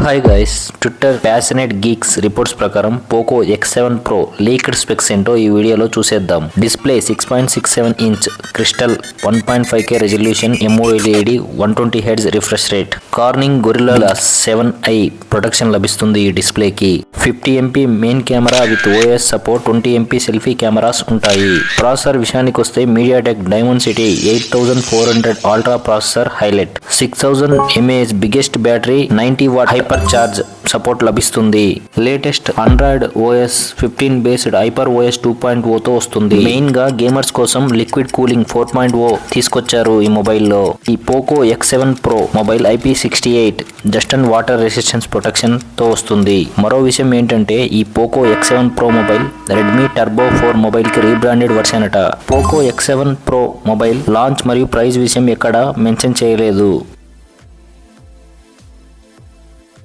Hi guys, Twitter passionate geeks reports ప్రకారం Poco X7 Pro leaked specs ఏంటో ఈ వీడియోలో చూసేద్దాం. Display 6.67 inch crystal 1.5K resolution MOLED 120 Hz refresh rate. Corning Gorilla glass 7i protection లభిస్తుంది ఈ డిస్ప్లేకి. 50MP main camera with OS support, 20MP selfie cameras ఉంటాయి. Processor విషయానికి వస్తే MediaTek Dimensity 8400 ultra processor highlight. 6000 mAh biggest battery, 90W hyper charge support లభిస్తుంది. Latest Android OS 15 based hyper OS 2.0 తో వస్తుంది. Main గా గేమర్స్ కోసం లిక్విడ్ కూలింగ్ 4.0 తీసుకొచ్చారు ఈ మొబైల్లో. ఈ Poco X7 Pro mobile IP68 dust and water resistance protection తో వస్తుంది. మరో విషయం ఏంటంటే ఈ Poco X7 Pro mobile Redmi turbo 4 mobile కి రీబ్రాండెడ్ వర్షన్ అట. Poco X7 Pro mobile launch మరియు ప్రైస్ విషయం ఎక్కడ మెన్షన్ చేయలేదు.